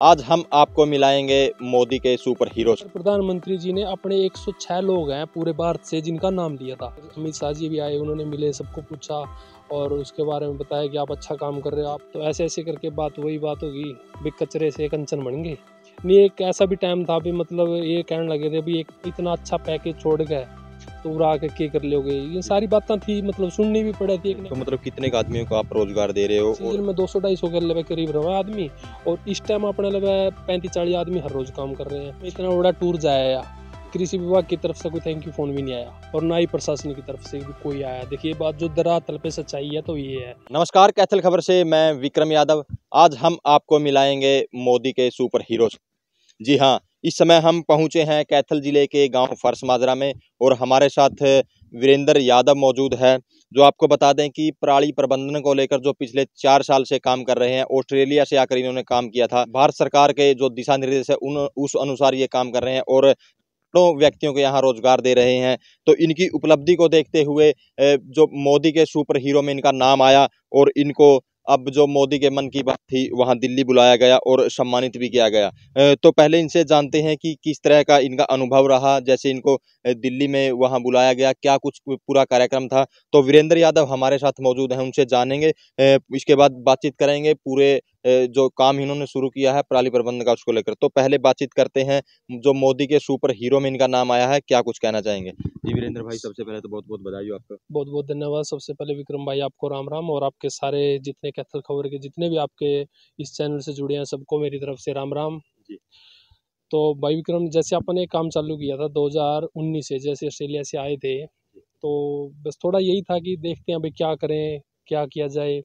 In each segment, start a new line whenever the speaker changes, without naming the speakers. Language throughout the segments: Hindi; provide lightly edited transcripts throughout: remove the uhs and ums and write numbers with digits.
आज हम आपको मिलाएंगे मोदी के सुपर हीरो से।
प्रधानमंत्री जी ने अपने 106 लोग हैं पूरे भारत से जिनका नाम लिया था। अमित शाह जी भी आए, उन्होंने मिले, सबको पूछा और उसके बारे में बताया कि आप अच्छा काम कर रहे हो। आप तो ऐसे ऐसे करके वही बात होगी, भी कचरे से कंचन बन गए। नहीं, एक ऐसा भी टाइम था भी मतलब ये कहने लगे थे भी एक इतना अच्छा पैकेज छोड़ गए तो उड़ा के क्या कर लोगे। ये सारी बातें थी, मतलब सुननी भी पड़ी थी।
तो मतलब कितने आदमियों को आप रोजगार दे रहे हो?
सीजन में 200-250 के लेवे करीब रहा आदमी, और इस टाइम अपने लेवे 35-40 आदमी हर रोज काम कर रहे हैं। इतना बड़ा टूर जाया, कृषि विभाग की तरफ से कोई थैंक यू फोन भी नहीं आया और ना ही प्रशासन की तरफ से भी कोई आया। देखिए बात जो धरातल पे सच्चाई है तो ये है।
नमस्कार, कैथल खबर से मैं विक्रम यादव। आज हम आपको मिलाएंगे मोदी के सुपर हीरो से। जी हाँ, इस समय हम पहुंचे हैं कैथल जिले के गांव फर्श माजरा में और हमारे साथ वीरेंद्र यादव मौजूद है, जो आपको बता दें कि पराली प्रबंधन को लेकर जो पिछले 4 साल से काम कर रहे हैं। ऑस्ट्रेलिया से आकर इन्होंने काम किया था। भारत सरकार के जो दिशा निर्देश है उस अनुसार ये काम कर रहे हैं और व्यक्तियों को यहाँ रोजगार दे रहे हैं। तो इनकी उपलब्धि को देखते हुए जो मोदी के सुपर हीरो में इनका नाम आया और इनको अब जो मोदी के मन की बात थी वहाँ दिल्ली बुलाया गया और सम्मानित भी किया गया। तो पहले इनसे जानते हैं कि किस तरह का इनका अनुभव रहा, जैसे इनको दिल्ली में वहाँ बुलाया गया, क्या कुछ पूरा कार्यक्रम था। तो वीरेंद्र यादव हमारे साथ मौजूद हैं, उनसे जानेंगे। इसके बाद बातचीत करेंगे पूरे जो काम इन्होंने शुरू किया है पराली प्रबंधन का उसको लेकर। तो पहले बातचीत करते हैं, जो मोदी के सुपर हीरो में इनका नाम आया है, क्या कुछ कहना चाहेंगे? जी वीरेंद्र भाई, सबसे पहले तो बहुत बहुत बधाई हो आपको।
बहुत बहुत धन्यवाद। सबसे पहले विक्रम भाई आपको राम राम, और आपके सारे जितने कैथल खबर के जितने भी आपके इस चैनल से जुड़े हैं सबको मेरी तरफ से राम राम
जी।
तो भाई विक्रम, जैसे अपन ने काम चालू किया था 2019 से, जैसे ऑस्ट्रेलिया से आए थे, तो बस थोड़ा यही था कि देखते हैं भाई क्या करें, क्या किया जाए।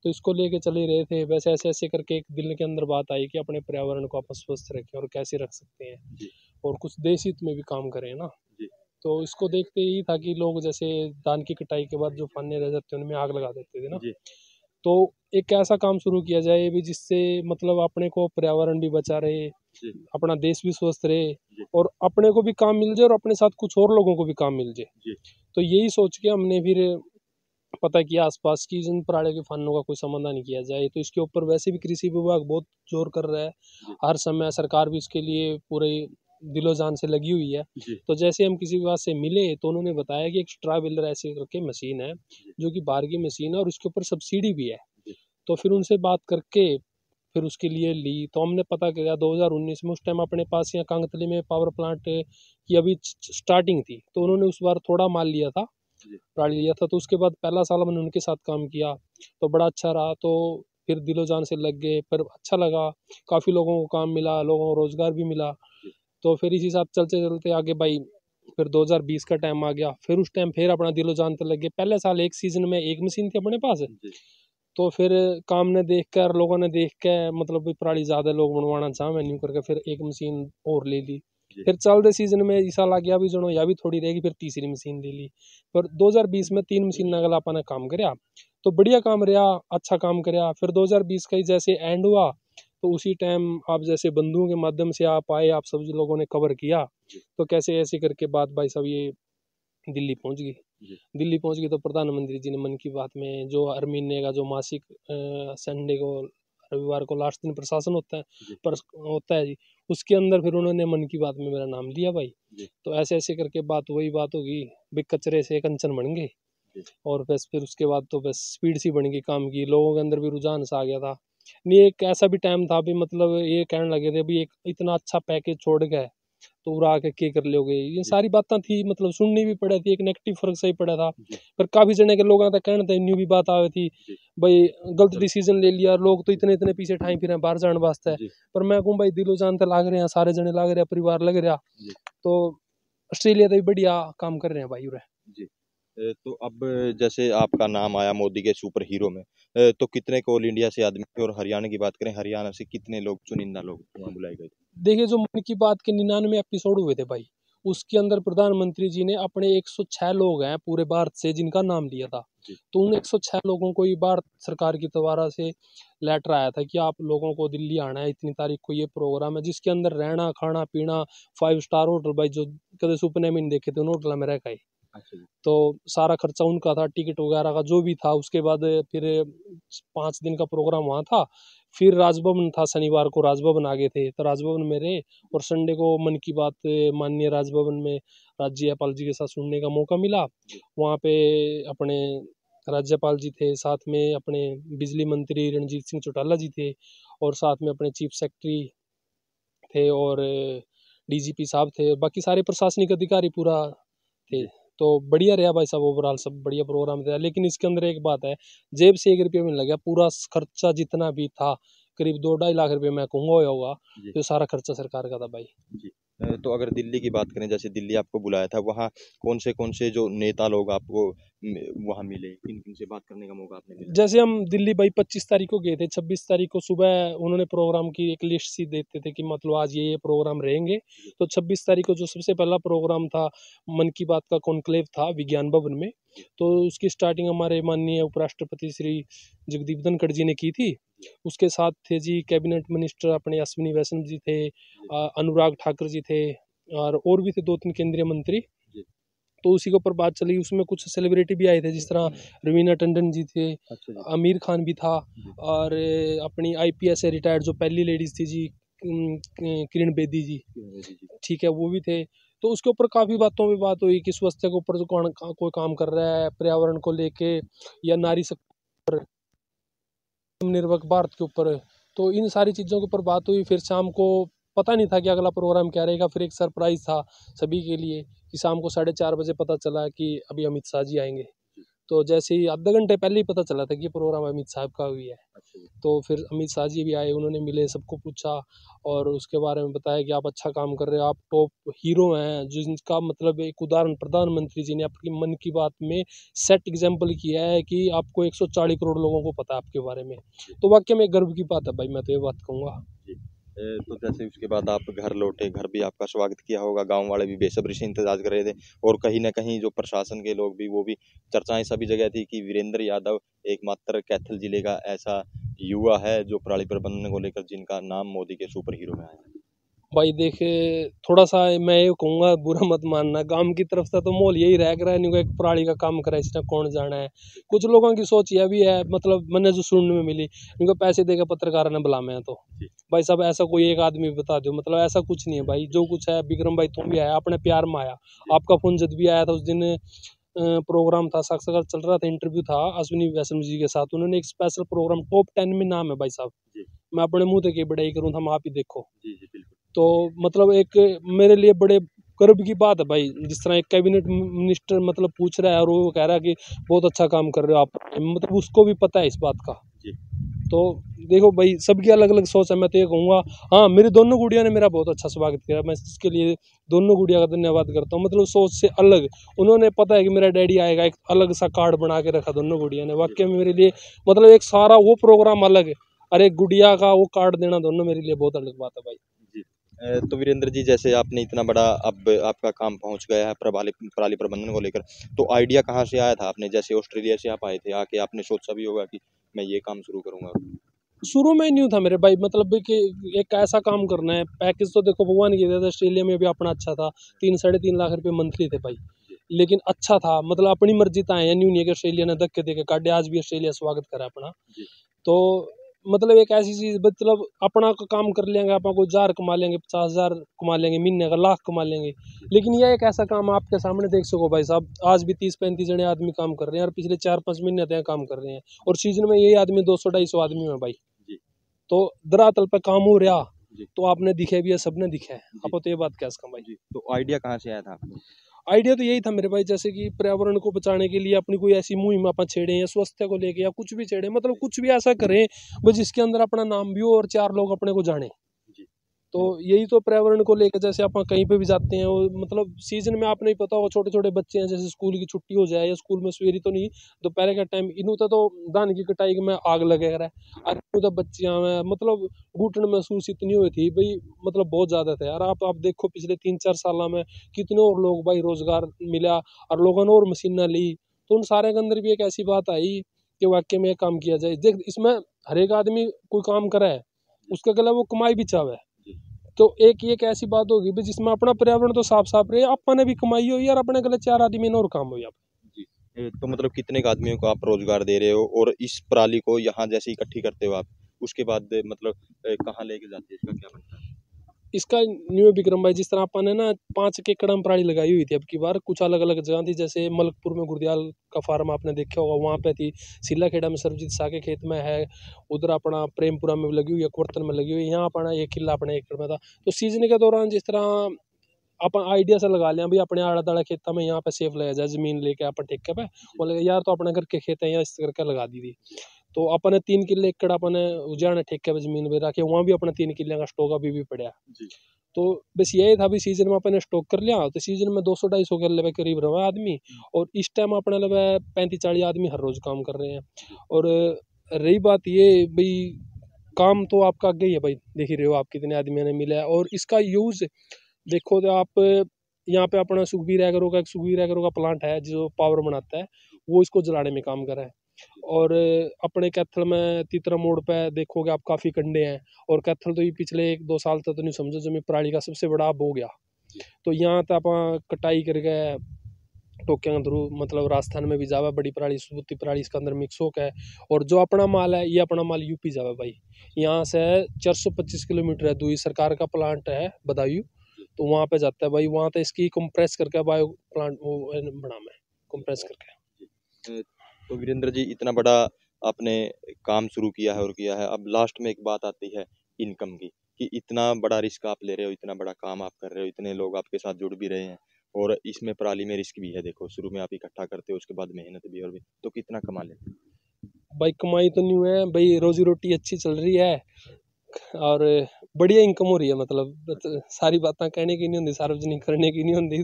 तो इसको लेके चले रहे थे। वैसे ऐसे ऐसे करके एक दिल के अंदर बात आई कि अपने पर्यावरण को अपन स्वस्थ रखें और कैसे रख सकते हैं
जी।
और कुछ देश हित में भी काम करें ना।
जी।
तो इसको देखते ही था कि लोग जैसे धान की कटाई के बाद जो फाने रह जाते हैं उनमें आग लगा देते थे ना।
जी।
तो एक ऐसा काम शुरू किया जाए भी जिससे मतलब अपने को पर्यावरण भी बचा रहे,
जी।
अपना देश भी स्वस्थ रहे
जी।
और अपने को भी काम मिल जाए और अपने साथ कुछ और लोगों को भी काम मिल जाए।
जी।
तो यही सोच के हमने फिर पता किया आसपास की जिन पराली के फानों का कोई समाधान किया जाए। तो इसके ऊपर वैसे भी कृषि विभाग बहुत जोर कर रहा है।
जी।
हर समय सरकार भी इसके लिए पूरे दिलो जान से लगी हुई है।
जी।
तो जैसे हम किसी विभाग से मिले तो उन्होंने बताया कि एक स्ट्रा बेलर ऐसे करके मशीन है जो कि बाहर की मशीन है और उसके ऊपर सब्सिडी भी है।
जी।
तो फिर उनसे बात करके फिर उसके लिए ली। तो हमने पता किया 2019 में, उस टाइम अपने पास यहाँ कांगतली में पावर प्लांट की अभी स्टार्टिंग थी, तो उन्होंने उस बार थोड़ा माल लिया था, गाड़ी लिया था। तो उसके बाद पहला साल मैंने उनके साथ काम किया तो बड़ा अच्छा रहा। तो फिर दिलो जान से लग गए, पर अच्छा लगा, काफ़ी लोगों को काम मिला, लोगों को रोजगार भी मिला। तो फिर इसी साथ चलते चलते आगे भाई फिर 2020 का टाइम आ गया। फिर उस टाइम फिर अपना दिलो जान से लग गए। पहले साल एक सीजन में एक मशीन थी अपने पास। तो फिर काम ने देख कर, लोगों ने देख के, मतलब भी पराली ज़्यादा लोग बनवाना चाह मैं नहीं करके फिर एक मशीन और ले ली। फिर चलते सीजन में इस साल आ गया भी जनो या भी थोड़ी रहेगी, फिर तीसरी मशीन ले ली। पर 2020 में 3 मशीन अगला अपन ने काम कराया तो बढ़िया काम रहा, अच्छा काम कराया। फिर 2020 का ही जैसे एंड हुआ तो उसी टाइम आप जैसे बंधुओं के माध्यम से आप आए, आप सब लोगों ने कवर किया। तो कैसे ऐसे करके बात भाई सब ये दिल्ली पहुंच गई। दिल्ली पहुंच गई तो प्रधानमंत्री जी ने मन की बात में जो हर महीने का जो मासिक संडे को, रविवार को लास्ट दिन प्रशासन होता है, पर होता है जी, उसके अंदर फिर उन्होंने मन की बात में मेरा नाम लिया भाई। तो ऐसे ऐसे करके वही बात होगी, भी कचरे से कंचन बन गए। और बस फिर उसके बाद तो बस स्पीड सी बन गई काम की, लोगों के अंदर भी रुझान सा आ गया था। नहीं, एक ऐसा भी टाइम था भी मतलब ये कहने लगे थे भी एक इतना अच्छा पैकेज छोड़ गए तो उड़ा के क्या कर लोगे। ये सारी बातें थी, मतलब सुननी भी पड़ी थी, एक नेगेटिव फर्क सही पड़ा था। पर काफी जने के लोगों का कहना था, न्यू भी बात आ थी भाई गलत डिसीजन ले लिया, लोग तो इतने इतने पीछे ठाई फिर बाहर जाने वास्ते। पर मैं कहूँ भाई दिलो जान तो लाग रहे हैं, सारे जने लाग रहे हैं, परिवार लग रहा। तो ऑस्ट्रेलिया तो बढ़िया काम कर रहे हैं भाई उरे।
जी। तो अब जैसे आपका नाम आया मोदी के सुपर हीरो में, तो कितने को ऑल इंडिया से आदमी, और हरियाणा की बात करें, हरियाणा से कितने लोग, चुनिंदा लोग वहाँ बुलाए गए?
देखिए जो मन की बात के 99 एपिसोड हुए थे भाई, उसके अंदर प्रधानमंत्री जी ने अपने 106 लोग हैं पूरे भारत से जिनका नाम लिया था। तो उन 106 लोगों को ये भारत सरकार की द्वारा से लेटर आया था कि आप लोगों को दिल्ली आना है, इतनी तारीख को ये प्रोग्राम है, जिसके अंदर रहना खाना पीना 5 स्टार होटल भाई, जो कदे सुपने में नहीं देखे थे उन होटल में रह गए। तो सारा खर्चा उनका था, टिकट वगैरह का जो भी था। उसके बाद फिर 5 दिन का प्रोग्राम वहाँ था। फिर राजभवन था, शनिवार को राजभवन आ गए थे, तो राजभवन में रहे। और संडे को मन की बात माननीय राजभवन में राज्यपाल जी के साथ सुनने का मौका मिला। वहाँ पे अपने राज्यपाल जी थे, साथ में अपने बिजली मंत्री रणजीत सिंह चौटाला जी थे, और साथ में अपने चीफ सेक्रेटरी थे, और डीजीपी साहब थे, बाकी सारे प्रशासनिक अधिकारी पूरा थे। तो बढ़िया रहा भाई साहब, ओवरऑल सब बढ़िया प्रोग्राम था। लेकिन इसके अंदर एक बात है, जेब से 1 रुपया में लगा, पूरा खर्चा जितना भी था करीब 2-2.5 लाख रुपए मैं कहूँगा होगा, तो सारा खर्चा सरकार का था भाई।
तो अगर दिल्ली की बात करें, जैसे दिल्ली आपको बुलाया था, वहाँ कौन से जो नेता लोग आपको वहाँ मिले, किन किन से बात करने का मौका आपने मिला?
जैसे हम दिल्ली भाई 25 तारीख को गए थे, 26 तारीख को सुबह उन्होंने प्रोग्राम की एक लिस्ट सी देते थे कि मतलब आज ये प्रोग्राम रहेंगे। तो 26 तारीख को जो सबसे पहला प्रोग्राम था, मन की बात का कॉन्क्लेव था विज्ञान भवन में। तो उसकी स्टार्टिंग हमारे माननीय उपराष्ट्रपति श्री जगदीप धनखड़ जी ने की थी। उसके साथ थे जी कैबिनेट मिनिस्टर अपने अश्विनी वैष्णव जी थे, अनुराग ठाकुर जी थे, और भी थे 2-3 केंद्रीय मंत्री। तो उसी के ऊपर बात चली। उसमें कुछ सेलिब्रिटी भी आए थे, जिस तरह रवीना टंडन जी थे, आमिर खान भी था, और अपनी IPS से रिटायर्ड जो पहली लेडीज थी जी, किरण बेदी जी, ठीक है, वो भी थे। तो उसके ऊपर काफ़ी बातों पे बात हुई कि स्वास्थ्य के ऊपर जो कोई काम कर रहा है, पर्यावरण को लेके, या नारी शक्ति, निर्भर भारत के ऊपर। तो इन सारी चीज़ों के ऊपर बात हुई। फिर शाम को पता नहीं था कि अगला प्रोग्राम क्या रहेगा। फिर एक सरप्राइज था सभी के लिए कि शाम को 4:30 बजे पता चला कि अभी अमित शाह जी आएंगे। तो जैसे ही आधा घंटे पहले ही पता चला था कि प्रोग्राम अमित साहब का हुई है। तो फिर अमित शाह जी भी आए, उन्होंने मिले, सबको पूछा और उसके बारे में बताया कि आप अच्छा काम कर रहे हो, आप टॉप हीरो हैं, जिनका मतलब एक उदाहरण प्रधानमंत्री जी ने अपनी मन की बात में सेट एग्जाम्पल किया है कि आपको 140 करोड़ लोगों को पता है आपके बारे में। तो वाकई में गर्व की बात है भाई, मैं तो ये बात कहूँगा।
तो जैसे उसके बाद आप घर लौटे, घर भी आपका स्वागत किया होगा, गांव वाले भी बेसब्री से इंतजार कर रहे थे, और कहीं ना कहीं जो प्रशासन के लोग भी, वो भी चर्चाएं सभी जगह थी कि वीरेंद्र यादव एकमात्र कैथल जिले का ऐसा युवा है जो पराली प्रबंधन को लेकर जिनका नाम मोदी के सुपर हीरो में आया है।
भाई देखे, थोड़ा सा मैं ये कहूँगा, बुरा मत मानना, गांव की तरफ से तो माहौल यही रह रहा है, नहीं एक पराली का काम करा इसने कौन जाना है। कुछ लोगों की सोच यह भी है, मतलब मैंने जो सुनने में मिली, इनको पैसे देकर पत्रकार ने बुला में, तो भाई साहब ऐसा कोई एक आदमी बता दो, मतलब ऐसा कुछ नहीं है भाई। जो कुछ है, विक्रम भाई तुम भी आया, अपने प्यार में आया, आपका फोन जब भी आया था उस दिन प्रोग्राम था, साक्षात्कार चल रहा था, इंटरव्यू था अश्विनी वैष्णव जी के साथ, उन्होंने एक स्पेशल प्रोग्राम टॉप 10 में नाम है भाई साहब। मैं अपने मुंह तक बढ़ाई करूँ, हम आप ही देखो। तो मतलब एक मेरे लिए बड़े गर्व की बात है भाई, जिस तरह एक कैबिनेट मिनिस्टर मतलब पूछ रहा है और वो कह रहा है कि बहुत अच्छा काम कर रहे हो आप, मतलब उसको भी पता है इस बात का। तो देखो भाई, सबकी अलग अलग सोच है, मैं तो ये कहूँगा। हाँ, मेरी दोनों गुड़िया ने मेरा बहुत अच्छा स्वागत किया, मैं इसके लिए दोनों गुड़िया का धन्यवाद करता हूँ। मतलब सोच से अलग, उन्होंने पता है कि मेरा डैडी आएगा, एक अलग सा कार्ड बना के रखा दोनों गुड़िया ने। वाकई में मेरे लिए मतलब एक सारा वो प्रोग्राम अलग है, अरे गुड़िया का वो कार्ड देना, दोनों मेरे लिए बहुत अलग बात है भाई।
तो वीरेंद्र जी, जैसे आपने इतना बड़ा अब आपका काम पहुंच गया है पराली प्रबंधन को लेकर, तो आइडिया कहाँ से आया था? आपने जैसे ऑस्ट्रेलिया से आप आए थे, आके आपने सोचा भी होगा कि मैं ये काम शुरू करूंगा।
शुरू में न्यू था मेरे भाई, मतलब कि एक ऐसा काम करना है। पैकेज तो देखो भगवान की था, ऑस्ट्रेलिया में भी अपना अच्छा था, 3-3.5 लाख रुपए मंथली थे भाई, लेकिन अच्छा था, मतलब अपनी मर्जी था, न्यू नहीं है कि ऑस्ट्रेलिया ने धक्के देके काटे। आज भी ऑस्ट्रेलिया स्वागत करा अपना। तो मतलब एक ऐसी चीज, मतलब अपना काम कर लेंगे, अपना कोई 1000 कमा लेंगे, 50,000 कमा लेंगे, महीने का 1,00,000 कमा लेंगे। लेकिन यह एक ऐसा काम आपके सामने देख सको भाई साहब, आज भी 30-35 जने आदमी काम कर रहे हैं, और पिछले 4-5 महीने तक काम कर रहे हैं, और सीजन में यही आदमी 200-250 आदमी में भाई। तो धरातल पे काम हो रहा, तो आपने दिखे भी है, सबने दिखा है। आप तो ये बात क्या इसका भाई।
तो आइडिया कहाँ से आया था आपको?
आइडिया तो यही था मेरे भाई, जैसे कि पर्यावरण को बचाने के लिए अपनी कोई ऐसी मुहिम अपन छेड़े, या स्वास्थ्य को लेके, या कुछ भी छेड़े, मतलब कुछ भी ऐसा करें वो जिसके अंदर अपना नाम भी हो और 4 लोग अपने को जाने। तो यही तो पर्यावरण को लेकर, जैसे अपन कहीं पे भी जाते हैं, वो मतलब सीजन में आपने ही पता होगा, छोटे छोटे बच्चे हैं, जैसे स्कूल की छुट्टी हो जाए, या स्कूल में सवेरी तो नहीं, दोपहर का टाइम, इन्हों तो धान की कटाई में आग लगे रहा है, तो बच्चियां में मतलब घुटन महसूस इतनी हुई थी भाई, मतलब बहुत ज्यादा था यार। आप देखो पिछले 3-4 साल में कितने और लोग भाई रोजगार मिला, और लोगों ने और मशीनें ली। तो उन सारे के अंदर भी एक ऐसी बात आई कि वाकई में काम किया जाए। देख, इसमें हर एक आदमी कोई काम करे है, उसके गला वो कमाई भी चाहे, तो एक ऐसी बात होगी भी जिसमें अपना पर्यावरण तो साफ साफ रहे, अपने भी कमाई हो यार, अपने गले 4 आदमी और काम हो।
तो मतलब कितने आदमियों को आप रोजगार दे रहे हो, और इस पराली को यहाँ जैसे इकट्ठी करते हो आप, उसके बाद मतलब कहाँ लेके जाती है, इसका क्या बनता है?
इसका न्यू विक्रम भाई, जिस तरह अपन ने ना 5 एकड़ में पराली लगाई हुई थी, अब की बार कुछ अलग अलग जगह थी, जैसे मलकपुर में गुरदियाल का फार्म आपने देखा होगा, वहाँ पे थी। सिल्लाखेड़ा में सरबजीत शाह के खेत में है, उधर अपना प्रेमपुरा में लगी हुई है, कुर्तन में लगी हुई है, यहाँ अपना 1 किला अपने एकड़ में था। तो सीजन के दौरान जिस तरह अपन आइडिया से लगा लिया, भाई अपने आड़ा दाड़ा खेता में यहाँ पे सेफ लगा जाए, जमीन लेके अपन ठेके पे बोले यार, तो अपने घर के खेत है यहाँ, इस करके लगा दी थी। तो अपने 3 किले एकड़ अपने उजाड़ ठेके पे जमीन पे रखे, वहाँ भी अपने 3 किले का स्टॉक अभी भी पड़ा। तो बस यही था, भी सीजन में अपने स्टॉक कर लिया, तो सीजन में 200-250 के लेवे करीब रहा आदमी, और इस टाइम अपने लेवे 35-40 आदमी हर रोज काम कर रहे हैं। और रही बात ये भाई, काम तो आपका आगे ही है भाई, देख ही रहे हो आप कितने आदमियों ने मिला है। और इसका यूज देखो तो आप यहाँ पे अपना सुखबीर एग्रो का प्लांट है जो पावर बनाता है, वो इसको जलाने में काम कर रहा है। और अपने कैथल में तीतरा मोड़ पे देखोगे आप, काफ़ी कंडे हैं। और कैथल तो ये पिछले 1-2 साल तक तो नहीं समझो, जमीन पराली का सबसे बड़ा अब हो गया। तो यहाँ तक आप कटाई करके टोकिया के थ्रू, मतलब राजस्थान में भी जावा बड़ी पराली, सूती पराली इसके अंदर मिक्स हो है। और जो अपना माल है, ये अपना माल यूपी जावा भाई, यहाँ से 425 किलोमीटर है दूरी, सरकार का प्लांट है बदायूं, तो वहाँ पे जाता है भाई, वहाँ पे इसकी कंप्रेस करके बायो प्लांट वो बना में कंप्रेस करके।
तो वीरेंद्र जी, इतना बड़ा आपने काम शुरू किया है और किया है, अब लास्ट में एक बात आती है इनकम की, कि इतना बड़ा रिस्क आप ले रहे हो, इतना बड़ा काम आप कर रहे हो, इतने लोग आपके साथ जुड़ भी रहे हैं, और इसमें पराली में रिस्क भी है। देखो, शुरू में आप इकट्ठा करते हो, उसके बाद मेहनत भी, और भी, तो कितना कमा लेते हो?
भाई कमाई तो नहीं हुआ है भाई, रोजी रोटी अच्छी चल रही है, और बढ़िया इनकम हो रही है। मतलब सारी बातें कहने की नहीं होती, सार्वजनिक करने की नहीं होती।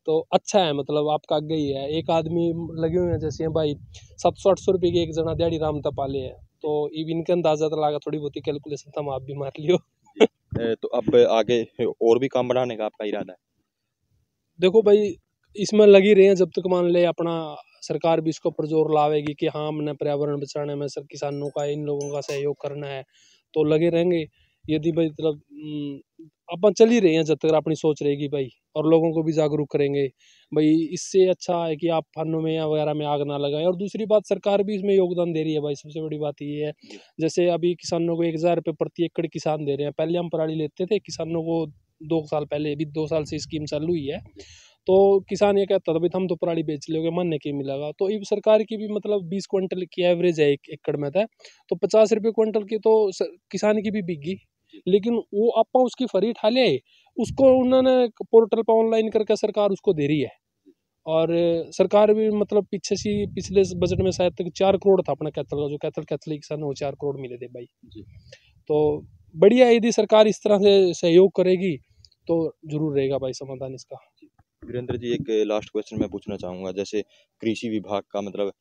तो अच्छा है, मतलब आपका आगे ही है। एक आदमी लगे हुए हैं जैसे भाई, 700-800 रुपये की एक जना दिहाड़ी राम पाले है, तो इनका अंदाजा तो लगा, थोड़ी बहुत कैलकुलेशन था, आप भी मार लियो।
तो अब आगे और भी काम बढ़ाने का आपका इरादा है?
देखो भाई, इसमें लगी रहे हैं जब तक मान ले अपना सरकार भी इसको पर जोर लावेगी कि हाँ, हमने पर्यावरण बचाने में सर किसानों का, इन लोगों का सहयोग करना है, तो लगे रहेंगे। यदि भाई मतलब अपन चल ही रहे हैं जब तक अपनी सोच रहेगी भाई, और लोगों को भी जागरूक करेंगे भाई। इससे अच्छा है कि आप फनों में या वगैरह में आग ना लगाएं। और दूसरी बात, सरकार भी इसमें योगदान दे रही है भाई, सबसे बड़ी बात ये है। जैसे अभी किसानों को 1000 रुपये प्रति एकड़ किसान दे रहे हैं, पहले हम पराली लेते थे किसानों को 2 साल पहले, अभी 2 साल से स्कीम चालू हुई है। तो किसान ये कहता था भाई, हम तो पराली बेच लोगे, मानने के मिलेगा। तो ये सरकार की भी मतलब 20 क्विंटल की एवरेज है 1 एकड़ में था, तो 50 रुपये क्विंटल की तो किसान की भी बिकी। लेकिन वो आप उसकी फरी ठा ले, उसको उन्होंने पोर्टल पर ऑनलाइन करके सरकार उसको दे रही है। और सरकार भी मतलब पिछले बजट में शायद तक 4 करोड़ था अपना कैथल का, जो कैथल किसान को 4 करोड़ मिले थे भाई। तो बढ़िया है, यदि सरकार इस तरह से सहयोग करेगी तो जरूर रहेगा भाई समाधान इसका।
वीरेंद्र जी, एक लास्ट क्वेश्चन मैं पूछना चाहूँगा। जैसे कृषि विभाग का मतलब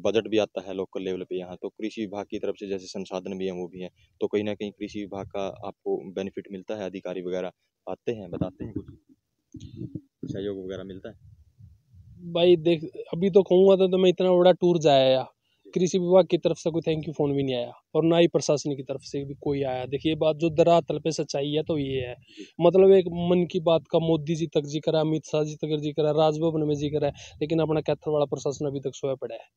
बजट भी आता है लोकल लेवल पे यहाँ, तो कृषि विभाग की तरफ से जैसे संसाधन भी हैं, वो भी हैं, तो कहीं ना कहीं कृषि विभाग का आपको बेनिफिट मिलता है? अधिकारी वगैरह आते हैं, बताते हैं, कुछ सहयोग वगैरह मिलता है?
भाई देख, अभी तो कहूँगा तो मैं इतना बड़ा टूर जाया, कृषि विभाग की तरफ से कोई थैंक यू फोन भी नहीं आया, और ना ही प्रशासन की तरफ से भी कोई आया। देखिए बात जो धरातल पे सच्चाई है तो ये है। मतलब एक मन की बात का मोदी जी तक जिक्र है, अमित शाह जी तक जिक्र है, राजभवन में जिक्र है, लेकिन अपना कैथल वाला प्रशासन अभी तक सोया पड़ा है।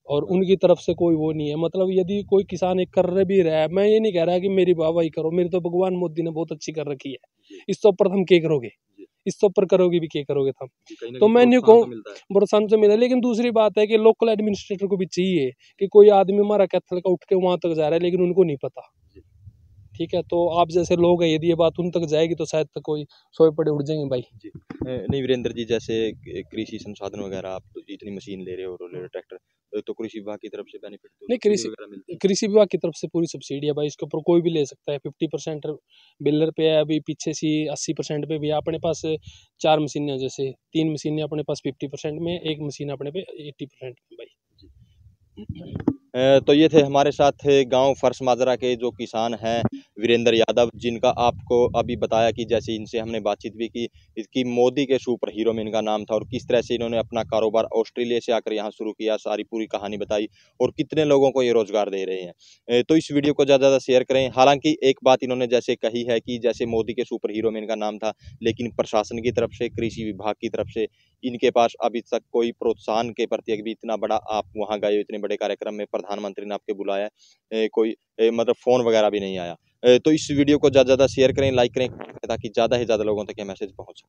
और उनकी तरफ से कोई वो नहीं है। मतलब यदि कोई किसान एक कर भी रहा है, मैं ये नहीं कह रहा कि मेरी वाहवाही करो, मेरी तो भगवान मोदी ने बहुत अच्छी कर रखी है, इससे ऊपर हम क्या करोगे, इससे ऊपर करोगे भी क्या करोगे तुम। तो मैं नहीं कहूँ प्रोत्साहन तो मिला, लेकिन दूसरी बात है कि लोकल एडमिनिस्ट्रेटर को भी चाहिए कि कोई आदमी हमारा कैथल का उठ के वहां तक जा रहा है, लेकिन उनको नहीं पता। ठीक है, तो आप जैसे लोग हैं, यदि ये बात उन तक जाएगी तो शायद तक कोई सोए पड़े उठ जाएंगे भाई।
नहीं वीरेंद्र जी, जैसे कृषि संसाधन वगैरह, आप तो इतनी मशीन ले रहे हो, रोलर ट्रैक्टर, तो कृषि विभाग की तरफ से बेनिफिट तो
नहीं, कृषि विभाग की तरफ से पूरी सब्सिडी है भाई, इसके ऊपर कोई भी ले सकता है। 50% बिल्डर पे है, अभी पीछे से 80% पे भी है। अपने पास 4 मशीनें हैं, जैसे 3 मशीनें अपने पास 50% में, 1 मशीन अपने पे 80% में भाई।
तो ये थे हमारे साथ गांव फर्श माजरा के जो किसान हैं, वीरेंद्र यादव, जिनका आपको अभी बताया कि जैसे इनसे हमने बातचीत भी की, इसकी मोदी के सुपर हीरो में इनका नाम था, और किस तरह से इन्होंने अपना कारोबार ऑस्ट्रेलिया से आकर यहाँ शुरू किया, सारी पूरी कहानी बताई, और कितने लोगों को ये रोजगार दे रहे हैं। तो इस वीडियो को ज़्यादा ज़्यादा शेयर करें। हालांकि एक बात इन्होंने जैसे कही है कि जैसे मोदी के सुपर हीरो में इनका नाम था, लेकिन प्रशासन की तरफ से, कृषि विभाग की तरफ से इनके पास अभी तक कोई प्रोत्साहन के प्रति अभी इतना बड़ा, आप वहाँ गए इतने बड़े कार्यक्रम में, प्रधानमंत्री ने आपके बुलाया, कोई मतलब फ़ोन वगैरह भी नहीं आया। तो इस वीडियो को ज़्यादा से ज़्यादा शेयर करें, लाइक करें, ताकि ज़्यादा से ज़्यादा लोगों तक ये मैसेज पहुँचे।